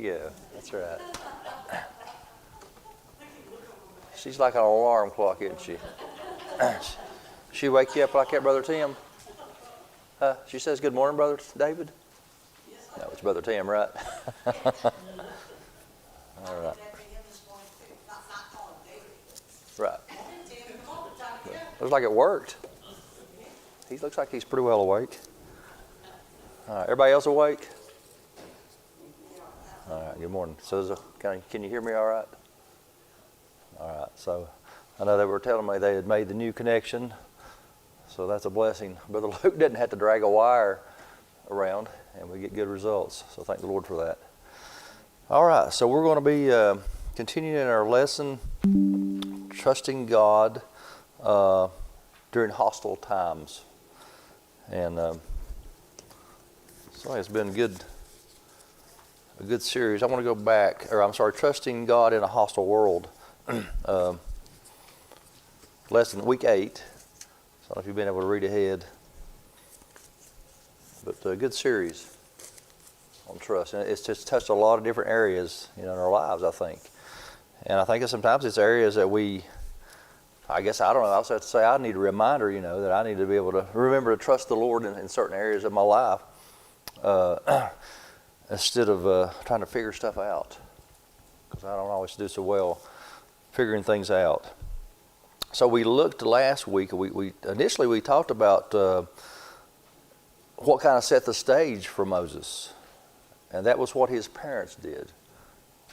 you go. That's right. She's like an alarm clock, isn't she? She wake you up like that, Brother Tim? She says, good morning, Brother David? No, it's Brother Tim, right? All right. Right. Looks like it worked. He looks like he's pretty well awake. All right, everybody else awake? All right, good morning. So can you hear me all right? All right, so I know they were telling me they had made the new connection, so that's a blessing. Brother Luke didn't have to drag a wire around, and we get good results, so thank the Lord for that. All right, so we're going to be continuing in our lesson, trusting God during hostile times. And so it's been a good series. I want to go back, trusting God in a hostile world. Lesson week 8. So I don't know if you've been able to read ahead. But a good series on trust. And it's just touched a lot of different areas in our lives, I think. And I think sometimes it's areas that I guess, I don't know, I also have to say I need a reminder, that I need to be able to remember to trust the Lord in certain areas of my life instead of trying to figure stuff out, because I don't always do so well figuring things out. So we looked last week, we initially talked about what kind of set the stage for Moses, and that was what his parents did.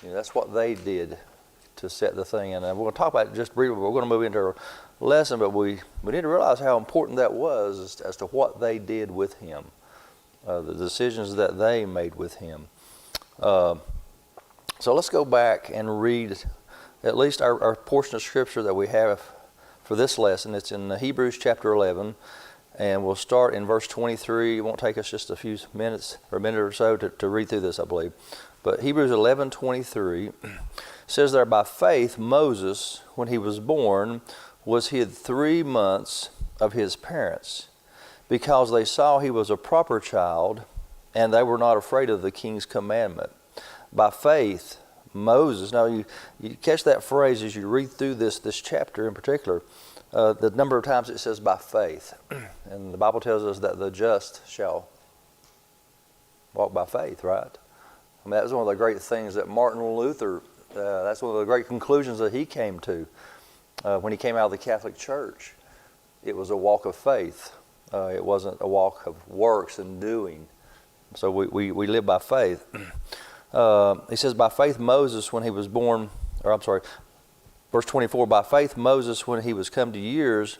That's what they did to set the thing. And we're going to talk about it just briefly. We're going to move into our lesson, but we need to realize how important that was as to what they did with him, the decisions that they made with him. So let's go back and read at least our portion of Scripture that we have for this lesson. It's in Hebrews chapter 11, and we'll start in verse 23. It won't take us just a few minutes or a minute or so to read through this, I believe. But Hebrews 11:23 says there, by faith Moses, when he was born, was hid 3 months of his parents, because they saw he was a proper child, and they were not afraid of the king's commandment. By faith Moses, now you catch that phrase as you read through this chapter in particular, the number of times it says by faith. And the Bible tells us that the just shall walk by faith, right? I mean, that was one of the great things that Martin Luther, that's one of the great conclusions that he came to when he came out of the Catholic Church. It was a walk of faith. It wasn't a walk of works and doing. So we live by faith. He says, by faith Moses, when he was born, verse 24, by faith Moses, when he was come to years,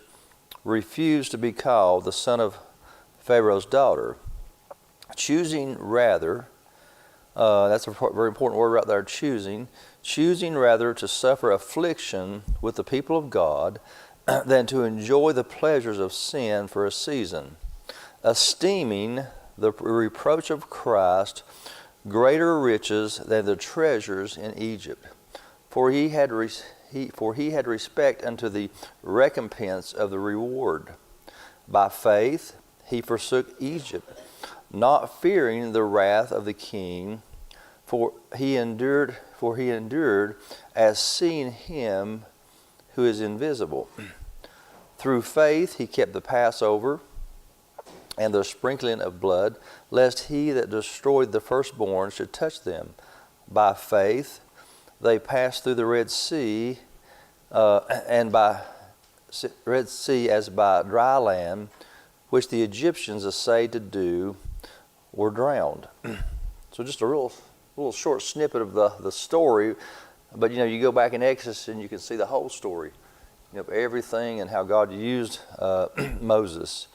refused to be called the son of Pharaoh's daughter, choosing rather, that's a very important word right there, choosing rather to suffer affliction with the people of God than to enjoy the pleasures of sin for a season, esteeming the reproach of Christ greater riches than the treasures in Egypt. For he had respect unto the recompense of the reward. By faith he forsook Egypt, not fearing the wrath of the king, for he endured as seeing him who is invisible. Through faith he kept the Passover and the sprinkling of blood, lest he that destroyed the firstborn should touch them. By faith they passed through the Red Sea, and by Red Sea as by dry land, which the Egyptians essayed to do, were drowned. So just a little short snippet of the story, but you go back in Exodus and you can see the whole story, of everything and how God used Moses,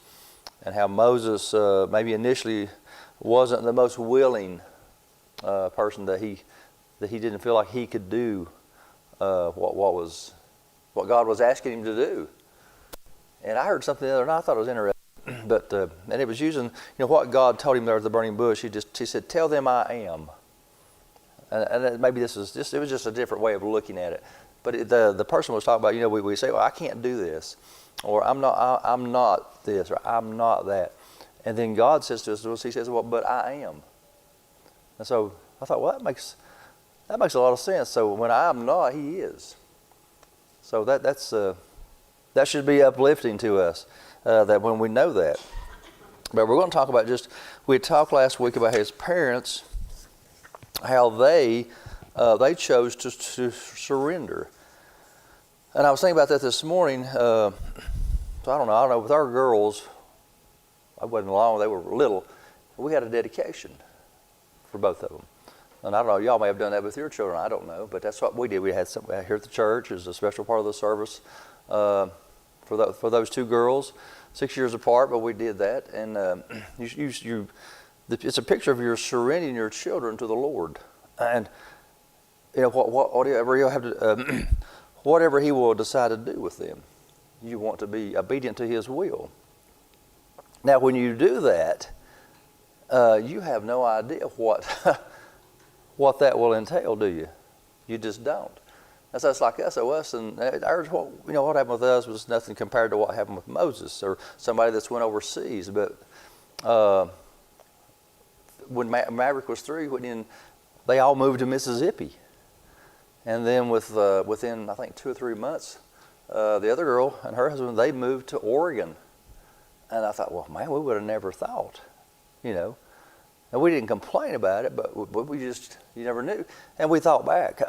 and how Moses maybe initially wasn't the most willing person, that he didn't feel like he could do what God was asking him to do. And I heard something the other night I thought it was interesting. But and it was using what God told him there at the burning bush. He said, "Tell them I am." And maybe it was just a different way of looking at it. But the person was talking about, we say, "Well, I can't do this," or I'm not this, or I'm not that. And then God says to us, He says, "Well, but I am." And so I thought, well, that makes That makes a lot of sense. So when I'm not, He is. So that should be uplifting to us, that when we know that. But we're going to talk about we talked last week about his parents, how they chose to surrender. And I was thinking about that this morning. So I don't know, with our girls, I wasn't long, they were little, we had a dedication for both of them. And I don't know, y'all may have done that with your children, I don't know, but that's what we did. We had something here at the church. It was a special part of the service for those two girls, 6 years apart, but we did that. And it's a picture of your surrendering your children to the Lord. And whatever you'll have to, whatever He will decide to do with them, you want to be obedient to His will. Now, when you do that, you have no idea what that will entail, do you? You just don't. That's like SOS, and what happened with us was nothing compared to what happened with Moses or somebody that's went overseas. But when Maverick was 3, they all moved to Mississippi, and then within I think 2 or 3 months, the other girl and her husband, they moved to Oregon. And I thought, well, man, we would have never thought, And we didn't complain about it, but you never knew. And we thought back.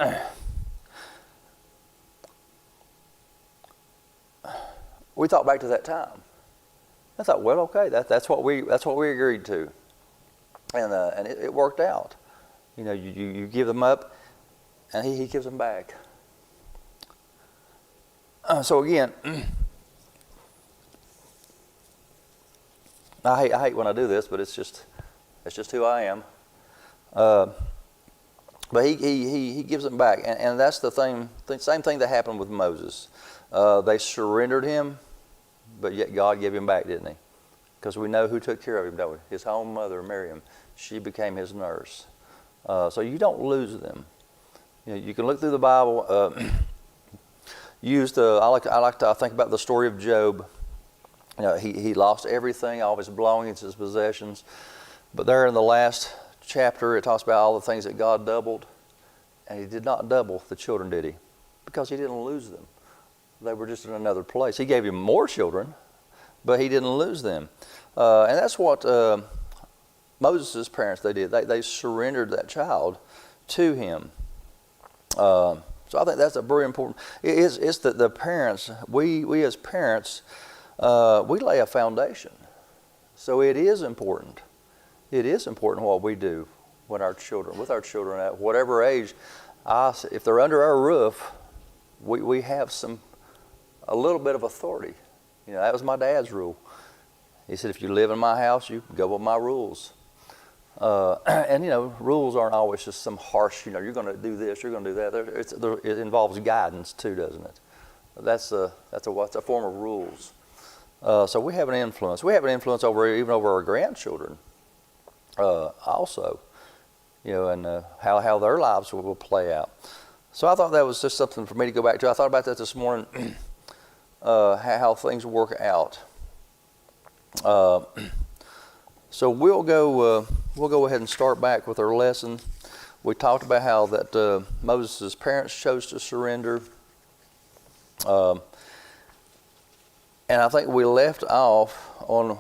We thought back to that time. I thought, well, okay, that's what we agreed to, and it worked out. You give them up, and he gives them back. So again, I hate when I do this, but it's just who I am. But he gives them back, and that's the same thing that happened with Moses. They surrendered him, but yet God gave him back, didn't He? Because we know who took care of him, don't we? His own mother, Miriam. She became his nurse. So you don't lose them. You can look through the Bible. I like to think about the story of Job. He lost everything, all his belongings, his possessions. But there in the last chapter, it talks about all the things that God doubled. And He did not double the children, did He? Because He didn't lose them. They were just in another place. He gave him more children, but He didn't lose them. And that's what Moses' parents, they did. They surrendered that child to Him. So I think that's a very important. It's that the parents, we as parents, we lay a foundation. So it is important. It is important what we do with our children at whatever age. If they're under our roof, we have a little bit of authority. That was my dad's rule. He said, if you live in my house, you go with my rules. And rules aren't always just some harsh, you're going to do this, you're going to do that. It involves guidance too, doesn't it? That's a form of rules. So we have an influence. We have an influence even over our grandchildren. Also, and how their lives will play out. So I thought that was just something for me to go back to. I thought about that this morning. How things work out. So we'll go ahead and start back with our lesson. We talked about how that Moses' parents chose to surrender. And I think we left off on,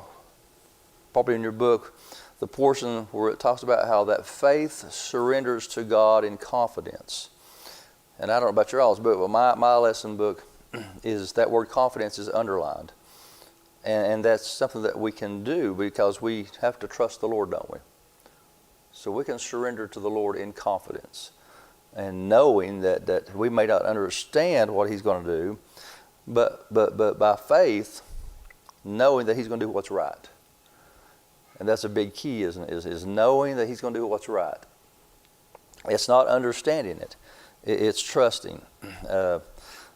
probably in your book, the portion where it talks about how that faith surrenders to God in confidence. And I don't know about your all's book, but my lesson book is that word confidence is underlined. And that's something that we can do because we have to trust the Lord, don't we? So we can surrender to the Lord in confidence and knowing that we may not understand what He's going to do, but by faith, knowing that He's going to do what's right. And that's a big key, isn't it? Is knowing that He's going to do what's right. It's not understanding it. It's trusting. So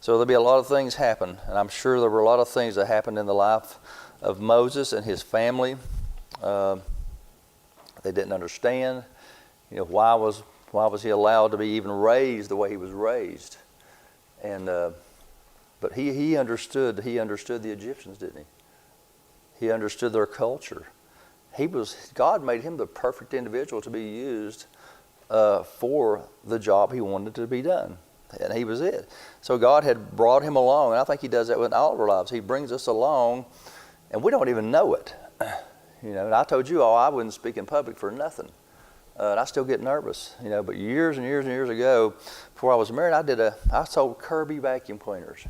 there'll be a lot of things happen, and I'm sure there were a lot of things that happened in the life of Moses and his family. They didn't understand. Why was he allowed to be even raised the way he was raised? And but he understood. He understood the Egyptians, didn't he? He understood their culture. God made him the perfect individual to be used for the job he wanted to be done. And he was it. So God had brought him along, and I think he does that with all of our lives. He brings us along, and we don't even know it. You know, and I told you all I wouldn't speak in public for nothing. And I still get nervous, you know, but years and years and years ago, before I was married, I sold Kirby vacuum cleaners.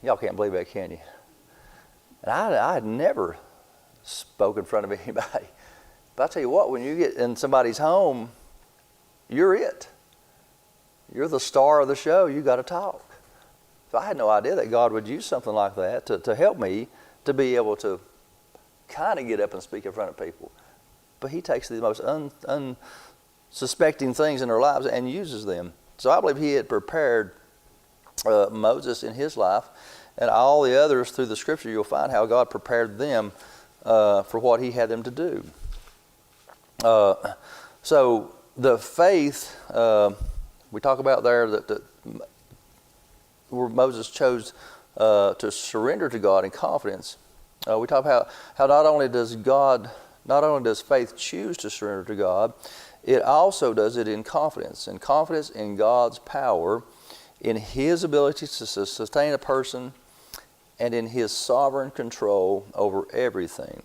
Y'all can't believe that, can you? And I had never spoke in front of anybody. But I tell you what, when you get in somebody's home, you're it. You're the star of the show. You got to talk. So I had no idea that God would use something like that to help me to be able to kind of get up and speak in front of people. But he takes the most unsuspecting things in their lives and uses them. So I believe he had prepared Moses in his life, and all the others through the scripture. You'll find how God prepared them for what he had them to do. So the faith we talk about there that where Moses chose to surrender to God in confidence. We talk about how not only does faith choose to surrender to God, it also does it in confidence in God's power, in his ability to sustain a person, and in his sovereign control over everything.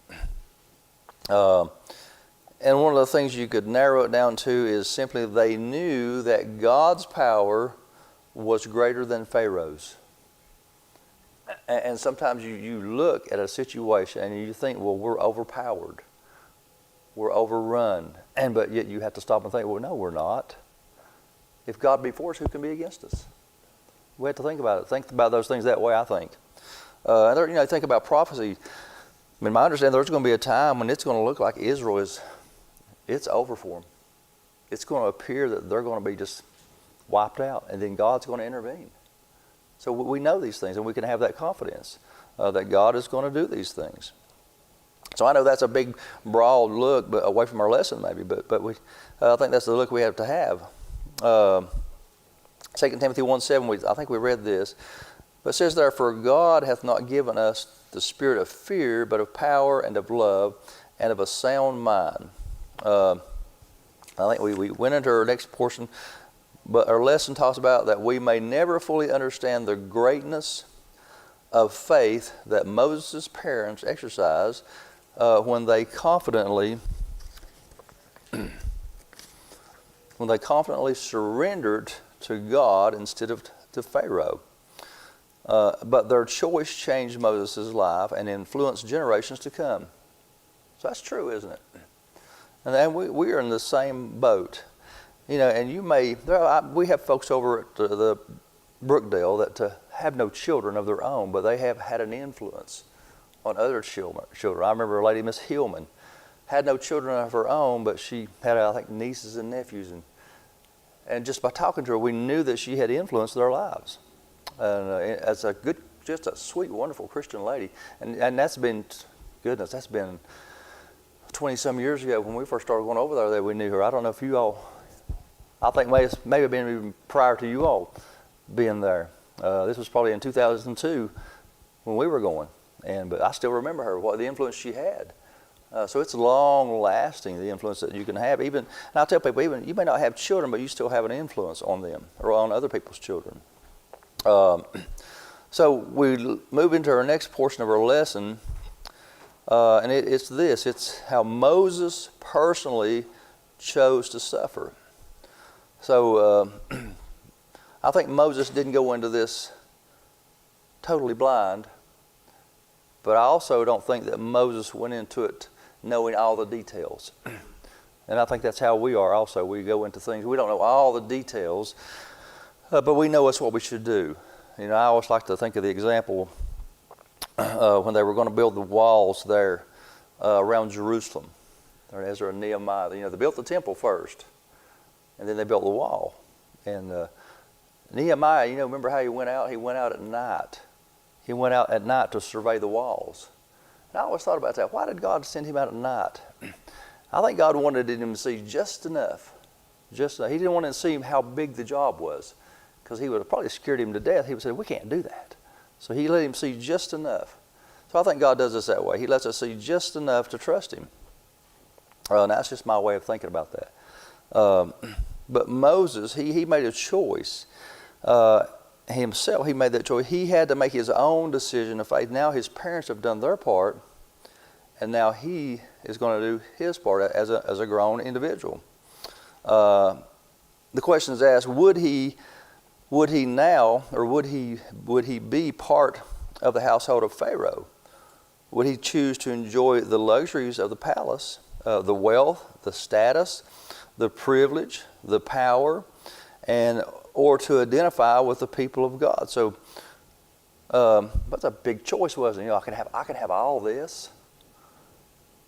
And one of the things you could narrow it down to is simply they knew that God's power was greater than Pharaoh's. And sometimes you look at a situation and you think, well, we're overpowered. We're overrun. But yet you have to stop and think, well, no, we're not. If God be for us, who can be against us? We have to think about it. Think about those things that way, I think. And think about prophecy. I mean, my understanding, there's going to be a time when it's going to look like Israel it's over for them. It's going to appear that they're going to be just wiped out, and then God's going to intervene. So we know these things, and we can have that confidence that God is going to do these things. So I know that's a big, broad look, but away from our lesson maybe, but I think that's the look we have to have. 2 Timothy 1:7, I think we read this, but it says, "Therefore God hath not given us the spirit of fear, but of power and of love and of a sound mind." I think we went into our next portion, but our lesson talks about that we may never fully understand the greatness of faith that Moses' parents exercised when they confidently surrendered to God instead of to Pharaoh. But their choice changed Moses' life and influenced generations to come. So that's true, isn't it? And then we are in the same boat. You know, and we have folks over at the Brookdale that have no children of their own, but they have had an influence on other children. I remember a lady, Miss Hillman, had no children of her own, but she had, I think, nieces and nephews. And just by talking to her, we knew that she had influenced their lives. And as just a sweet, wonderful Christian lady. And that's been 20-some years ago when we first started going over there that we knew her. I don't know if you all, I think maybe been even prior to you all being there. This was probably in 2002 when we were going. But I still remember her, what the influence she had. So it's long lasting, the influence that you can have. And I tell people, even you may not have children, but you still have an influence on them or on other people's children. So we move into our next portion of our lesson, and it's this. It's how Moses personally chose to suffer. So I think Moses didn't go into this totally blind, but I also don't think that Moses went into it knowing all the details. And I think that's how we are also. We go into things, we don't know all the details, but we know it's what we should do. You know, I always like to think of the example when they were going to build the walls there around Jerusalem. Ezra and Nehemiah, you know, they built the temple first, and then they built the wall. And Nehemiah, you know, remember how he went out? He went out at night. He went out at night to survey the walls. And I always thought about that. Why did God send him out at night? I think God wanted him to see just enough. He didn't want to see how big the job was, because he would have probably scared him to death. He would say, we can't do that. So he let him see just enough. So I think God does us that way. He lets us see just enough to trust him. And that's just my way of thinking about that. But Moses, he made a choice himself. He made that choice. He had to make his own decision of faith. Now his parents have done their part, and now he is going to do his part as a grown individual. The question is asked: would he now, or would he be part of the household of Pharaoh? Would he choose to enjoy the luxuries of the palace, the wealth, the status, the privilege, the power, or to identify with the people of God? So that's a big choice, wasn't it? I can have all this.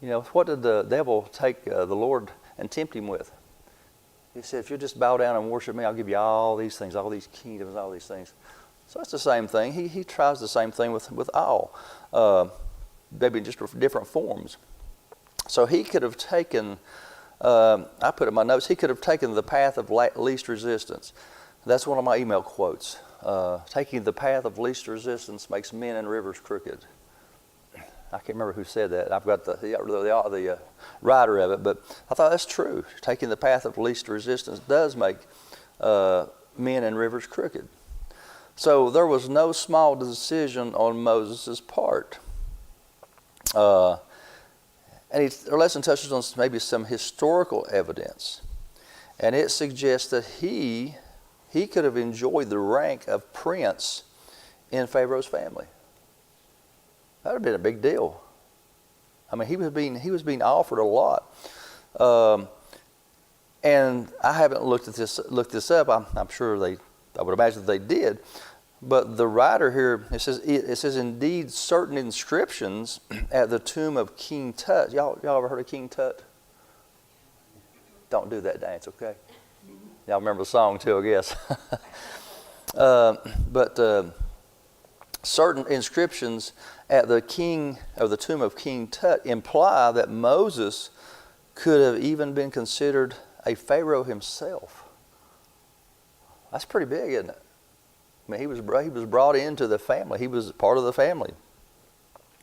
What did the devil take the Lord and tempt him with? He said, if you just bow down and worship me, I'll give you all these things, all these kingdoms, all these things. So it's the same thing. He tries the same thing with all, maybe in just different forms. So he could have taken, I put in my notes, he could have taken the path of least resistance. That's one of my email quotes. Taking the path of least resistance makes men and rivers crooked. I can't remember who said that. I've got the writer of it, but I thought that's true. Taking the path of least resistance does make men and rivers crooked. So there was no small decision on Moses' part. And our lesson touches on maybe some historical evidence. And it suggests that he could have enjoyed the rank of prince in Pharaoh's family. That would have been a big deal. I mean, he was being offered a lot. And I haven't looked this up. I'm sure I would imagine they did. But the writer here, it says indeed certain inscriptions at the tomb of King Tut. Y'all ever heard of King Tut? Don't do that dance, okay? Y'all remember the song too, I guess. But certain inscriptions at the tomb of King Tut imply that Moses could have even been considered a pharaoh himself. That's pretty big, isn't it? I mean, he was brought into the family. He was part of the family.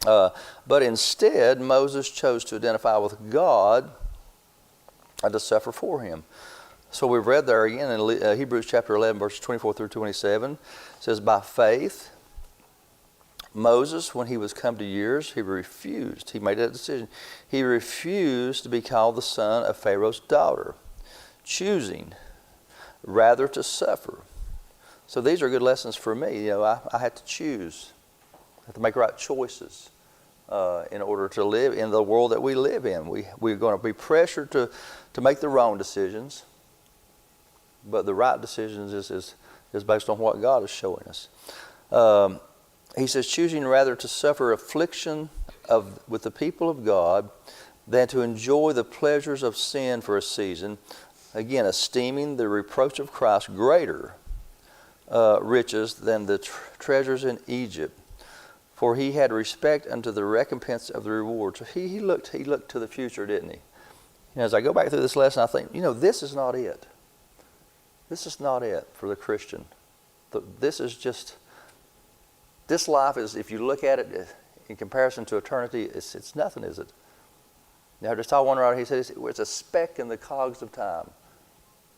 But instead, Moses chose to identify with God and to suffer for him. So we've read there again in Hebrews chapter 11, verses 24 through 27. It says, by faith, Moses, when he was come to years, he made that decision. He refused to be called the son of Pharaoh's daughter, choosing rather to suffer. So these are good lessons for me. I had to choose. I had to make right choices in order to live in the world that we live in. We're going to be pressured to make the wrong decisions, but the right decisions is based on what God is showing us. He says, choosing rather to suffer affliction with the people of God than to enjoy the pleasures of sin for a season, again, esteeming the reproach of Christ greater riches than the treasures in Egypt, for he had respect unto the recompense of the reward. So he looked to the future, didn't he? As I go back through this lesson, I think, this is not it. This is not it for the Christian. This life is, if you look at it in comparison to eternity, it's nothing, is it? Now, just saw one writer, he says it's a speck in the cogs of time.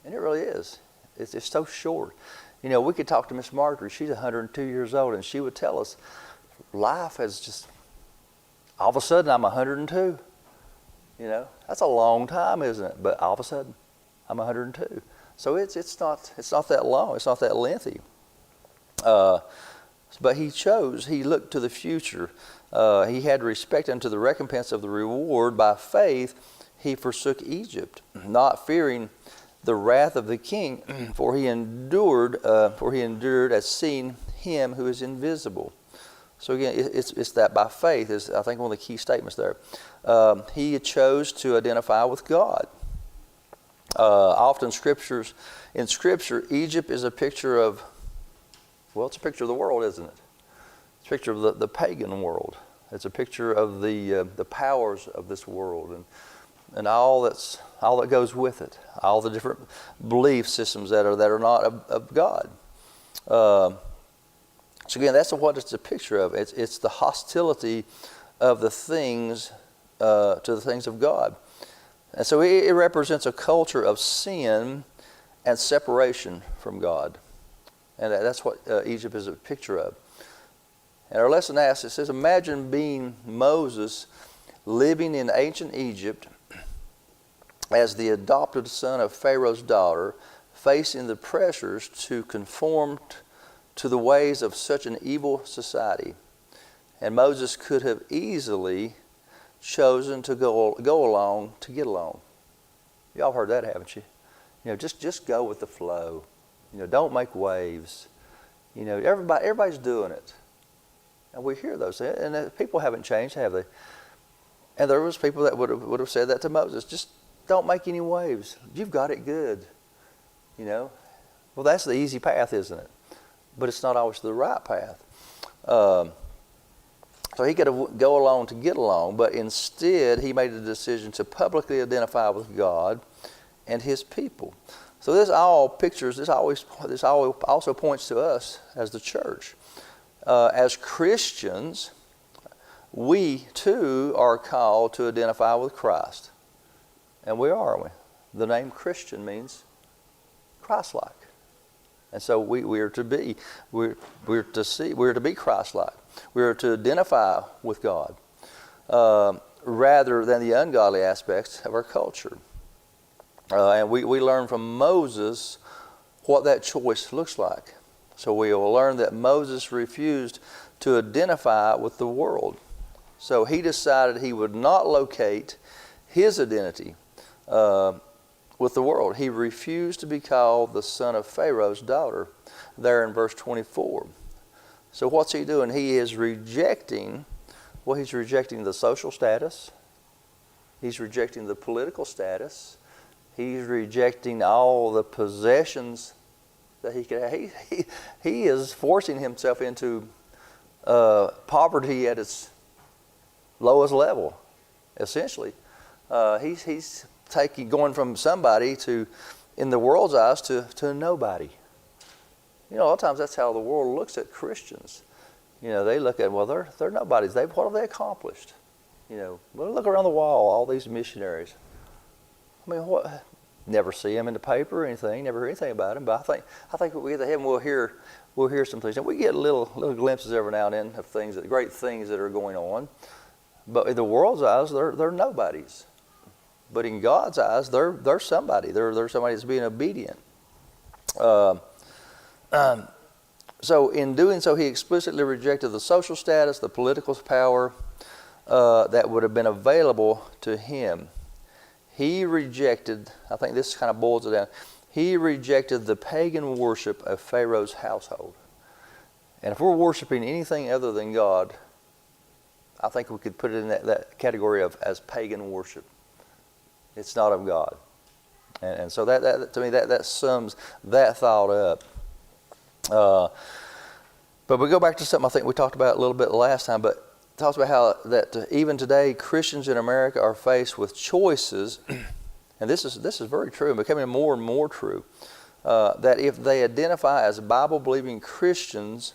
And it really is. It's so short. We could talk to Miss Marjorie. She's 102 years old, and she would tell us, life has just, all of a sudden I'm 102. That's a long time, isn't it? But all of a sudden I'm 102. So it's not that long. It's not that lengthy. But he looked to the future. He had respect unto the recompense of the reward. By faith he forsook Egypt, not fearing the wrath of the king, for he endured as seeing him who is invisible. So again, it's that by faith is, I think, one of the key statements there. He chose to identify with God. Often in Scripture, Egypt is a picture of, it's a picture of the world, isn't it? It's a picture of the pagan world. It's a picture of the powers of this world and all that goes with it, all the different belief systems that are not of God. So again, that's what it's a picture of. It's the hostility of the things to the things of God. And so it represents a culture of sin and separation from God. And that's what Egypt is a picture of. And our lesson asks, it says, imagine being Moses living in ancient Egypt as the adopted son of Pharaoh's daughter, facing the pressures to conform to the ways of such an evil society. And Moses could have easily chosen to go along to get along. Y'all heard that, haven't you? Just go with the flow. Don't make waves. Everybody's doing it. And we hear those things. And people haven't changed, have they? And there was people that would have said that to Moses. Just don't make any waves. You've got it good. Well, that's the easy path, isn't it? But it's not always the right path. So he could have go along to get along, but instead he made a decision to publicly identify with God and His people. So this also points to us as the church. As Christians, we too are called to identify with Christ. And we are, aren't we? The name Christian means Christ-like. And so we are to be Christ-like. We are to identify with God rather than the ungodly aspects of our culture. And we learn from Moses what that choice looks like. So we will learn that Moses refused to identify with the world. So he decided he would not locate his identity with the world. He refused to be called the son of Pharaoh's daughter there in verse 24. So what's he doing? He is rejecting the social status. He's rejecting the political status. He's rejecting all the possessions that he could have. He is forcing himself into poverty at its lowest level, essentially. He's going from somebody to, in the world's eyes, to nobody. A lot of times that's how the world looks at Christians. They look at, well, they're nobodies. What have they accomplished? Look around the wall, all these missionaries. I mean, what? Never see them in the paper or anything. Never hear anything about them. But I think when we get to heaven, we'll hear some things, and we get little glimpses every now and then of great things that are going on. But in the world's eyes, they're nobodies. But in God's eyes, they're somebody. They're somebody that's being obedient. So in doing so, he explicitly rejected the social status, the political power that would have been available to him. He rejected, I think this kind of boils it down, he rejected the pagan worship of Pharaoh's household. And if we're worshiping anything other than God, I think we could put it in that category as pagan worship. It's not of God. And so that to me, that sums that thought up. But we go back to something I think we talked about a little bit last time, but it talks about how that even today Christians in America are faced with choices, and this is very true and becoming more and more true, that if they identify as Bible-believing Christians,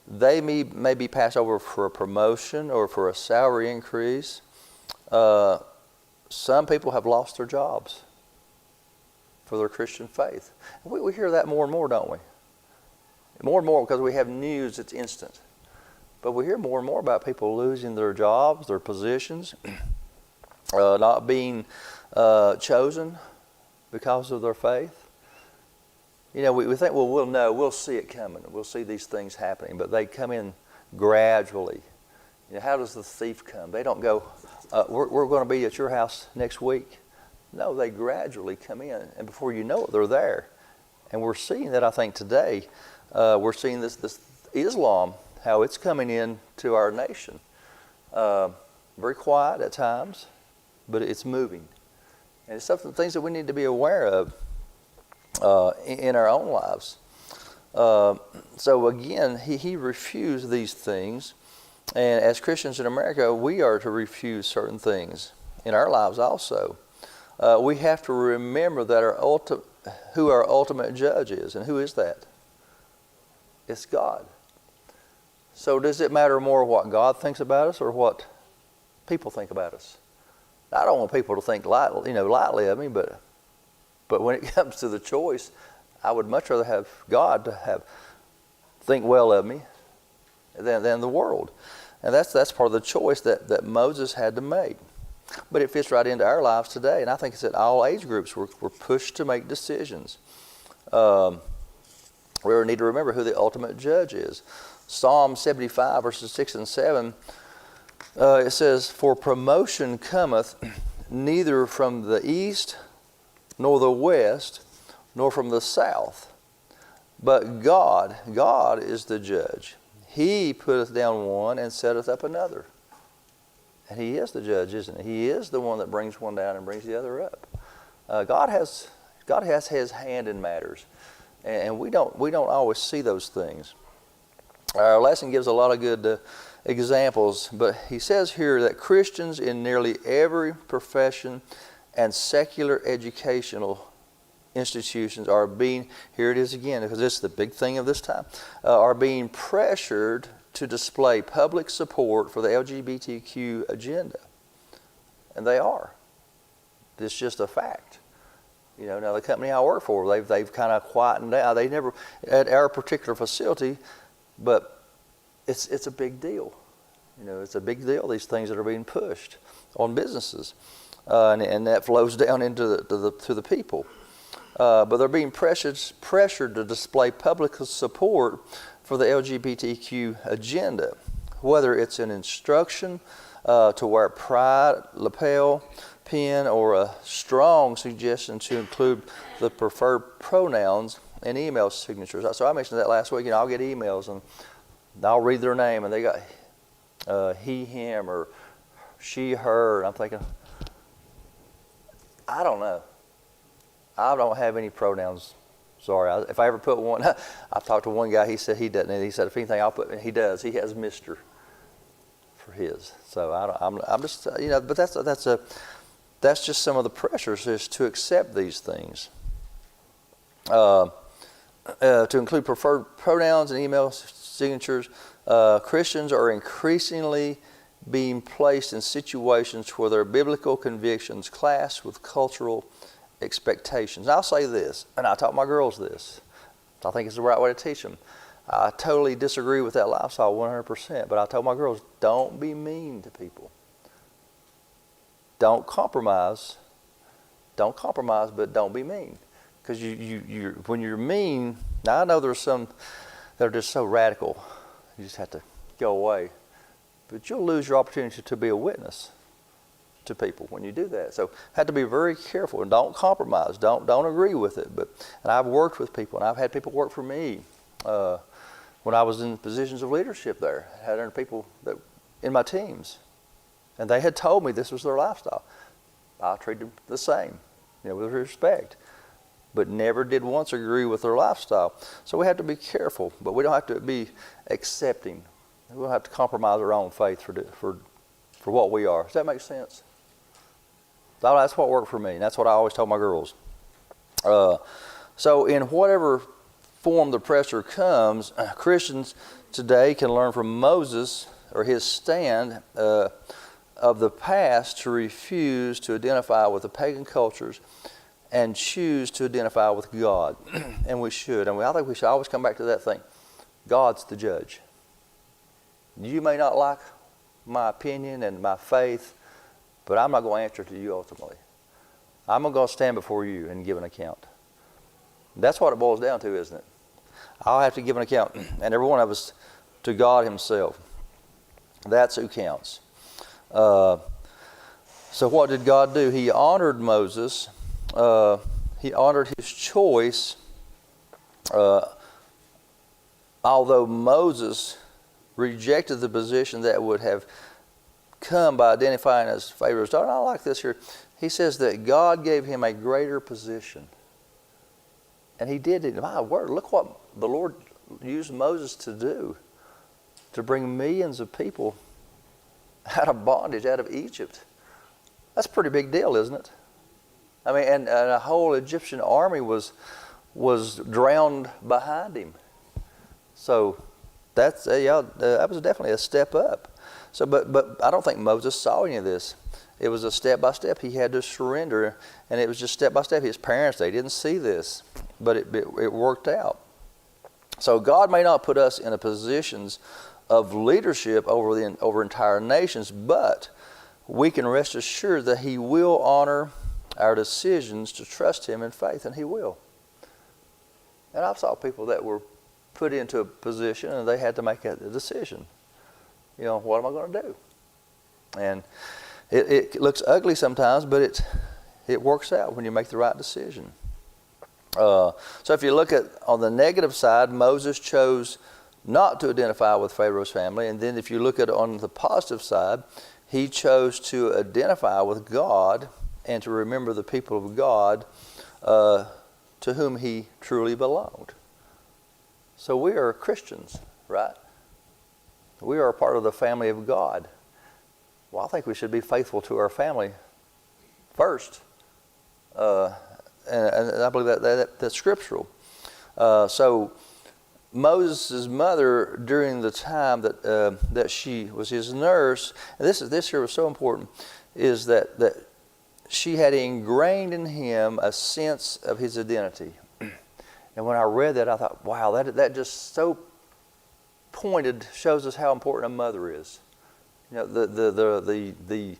they may be passed over for a promotion or for a salary increase. Some people have lost their jobs for their Christian faith. We hear that more and more, don't we? More and more because we have news that's instant. But we hear more and more about people losing their jobs, their positions, not being chosen because of their faith. We think, well, we'll see it coming. We'll see these things happening. But they come in gradually. How does the thief come? They don't go, we're going to be at your house next week. No, they gradually come in. And before you know it, they're there. And we're seeing that, I think, today. We're seeing this Islam, how it's coming in to our nation. Very quiet at times, but it's moving. And it's things that we need to be aware of in our own lives. So again, he refused these things. And as Christians in America, we are to refuse certain things in our lives also. We have to remember that who our ultimate judge is. And who is that? It's God. So does it matter more what God thinks about us or what people think about us? I don't want people to think lightly of me, but when it comes to the choice, I would much rather have God to think well of me than the world. And that's part of the choice that Moses had to make. But it fits right into our lives today. And I think it's that all age groups were pushed to make decisions. We need to remember who the ultimate judge is. Psalm 75, verses 6 and 7, it says, "For promotion cometh neither from the east, nor the west, nor from the south. But God is the judge. He putteth down one and setteth up another." And He is the judge, isn't He? He is the one that brings one down and brings the other up. God has His hand in matters, and we don't always see those things. Our lesson gives a lot of good examples, but he says here that Christians in nearly every profession and secular educational institutions are being, here it is again, because this is the big thing of this time, are being pressured to display public support for the LGBTQ agenda. And they are. It's just a fact. Now the company I work for, they've kind of quietened down. They never, at our particular facility, but it's a big deal. It's a big deal, these things that are being pushed on businesses. And that flows down into to the people. But they're being pressured to display public support for the LGBTQ agenda, whether it's an instruction to wear a pride lapel pin or a strong suggestion to include the preferred pronouns in email signatures. So I mentioned that last week. I'll get emails and I'll read their name and they got he, him, or she, her. And I'm thinking, I don't know. I don't have any pronouns. Sorry. If I ever put one, I talked to one guy. He said he doesn't. And he said, if anything, I'll put. He does. He has Mr. for his. So I'm just But that's just some of the pressures is to accept these things. To include preferred pronouns and email signatures, Christians are increasingly being placed in situations where their biblical convictions clash with cultural expectations. And I'll say this, and I taught my girls this. I think it's the right way to teach them. I totally disagree with that lifestyle 100%, but I told my girls, don't be mean to people. Don't compromise. Don't compromise, but don't be mean. Because when you're mean, now I know there's some that are just so radical, you just have to go away. But you'll lose your opportunity to be a witness to people when you do that. So have to be very careful and don't compromise. Don't agree with it. And I've worked with people, and I've had people work for me when I was in positions of leadership there. I had people that in my teams, and they had told me this was their lifestyle. I treated them the same, with respect, but never did once agree with their lifestyle. So we have to be careful, but we don't have to be accepting. We don't have to compromise our own faith for what we are. Does that make sense? That's what worked for me. And that's what I always told my girls. So in whatever form the pressure comes, Christians today can learn from Moses or his stand of the past to refuse to identify with the pagan cultures and choose to identify with God. And we should. And I think we should always come back to that thing. God's the judge. You may not like my opinion and my faith, but I'm not going to answer to you ultimately. I'm going to stand before you and give an account. That's what it boils down to, isn't it? I'll have to give an account, and every one of us, to God Himself. That's who counts. So what did God do? He honored Moses. He honored his choice. Although Moses rejected the position that would have come by identifying as Pharaoh's daughter. I like this here. He says that God gave him a greater position. And He did it. My word, look what the Lord used Moses to do. To bring millions of people out of bondage, out of Egypt. That's a pretty big deal, isn't it? I mean, and a whole Egyptian army was drowned behind him. So that was definitely a step up. So, but I don't think Moses saw any of this. It was a step by step. He had to surrender, and it was just step by step. His parents, they didn't see this, but it worked out. So God may not put us in a positions of leadership over entire nations, but we can rest assured that He will honor our decisions to trust Him in faith, and He will. And I've saw people that were put into a position and they had to make a decision. You know, what am I going to do? And it looks ugly sometimes, but it works out when you make the right decision. So if you look at on the negative side, Moses chose not to identify with Pharaoh's family. And then if you look at on the positive side, he chose to identify with God and to remember the people of God to whom he truly belonged. So we are Christians, right? We are a part of the family of God. Well, I think we should be faithful to our family first. And I believe that's scriptural. So Moses' mother, during the time that she was his nurse, and this here was so important, is that she had ingrained in him a sense of his identity. And when I read that, I thought, wow, that just so pointed shows us how important a mother is. You know, the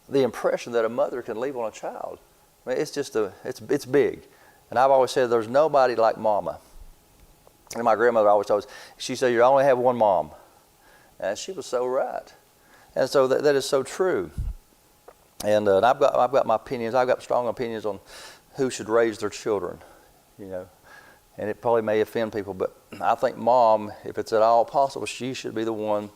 impression that a mother can leave on a child. I mean, it's just it's big. And I've always said there's nobody like Mama. And my grandmother always told us, she said, you only have one mom. And she was so right. And so that is so true. And I've got my opinions. I've got strong opinions on who should raise their children, you know. And it probably may offend people, but I think mom, if it's at all possible, she should be the one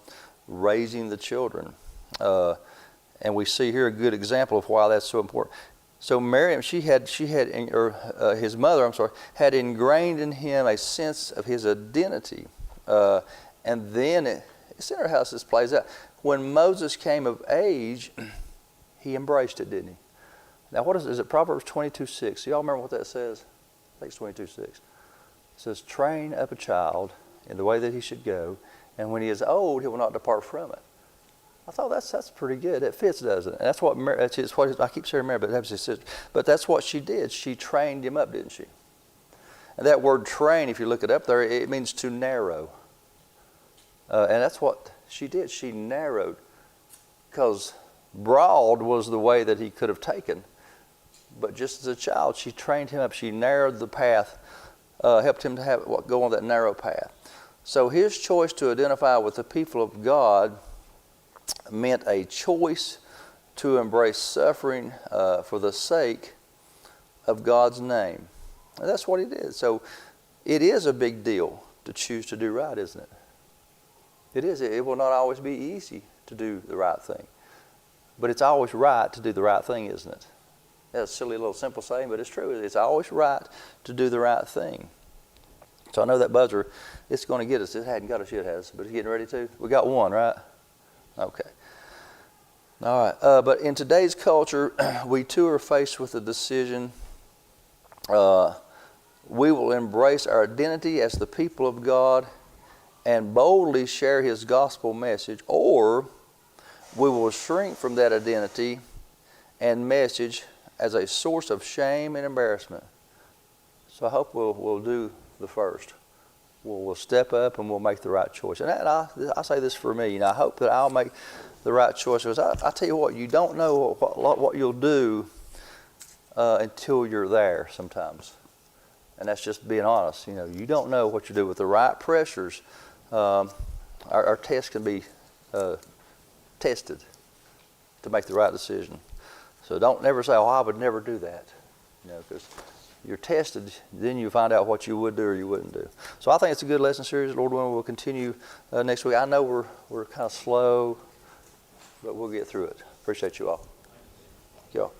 raising the children. And we see here a good example of why that's so important. So Miriam, his mother, had ingrained in him a sense of his identity. And then it's interesting how this plays out. When Moses came of age, he embraced it, didn't he? Now, is it Proverbs 22:6? Do y'all remember what that says? I think it's 22:6. It says, train up a child in the way that he should go, and when he is old, he will not depart from it. I thought that's pretty good. It fits, doesn't it? And that's what I keep saying Mary, but that's his sister. But that's what she did. She trained him up, didn't she? And that word train, if you look it up there, it means to narrow. And that's what she did. She narrowed, because broad was the way that he could have taken. But just as a child, she trained him up. She narrowed the path, helped him to go on that narrow path. So his choice to identify with the people of God meant a choice to embrace suffering for the sake of God's name. And that's what he did. So it is a big deal to choose to do right, isn't it? It is. It will not always be easy to do the right thing. But it's always right to do the right thing, isn't it? That's a silly little simple saying, but it's true. It's always right to do the right thing. So I know that buzzer, it's going to get us. It hadn't got us yet, has, but it's getting ready to. We got one, right? Okay. All right. But in today's culture, we too are faced with a decision. We will embrace our identity as the people of God and boldly share His gospel message, or we will shrink from that identity and message as a source of shame and embarrassment. So I hope we'll do the first. We'll step up and we'll make the right choice. And I say this for me. I hope that I'll make the right choice. Because I tell you what, you don't know what you'll do until you're there sometimes. And that's just being honest. You don't know what you do with the right pressures. Our test can be tested to make the right decision. So don't never say, I would never do that. Because you're tested, then you find out what you would do or you wouldn't do. So I think it's a good lesson series. Lord willing, we'll continue next week. I know we're kind of slow, but we'll get through it. Appreciate you all. Thank you all.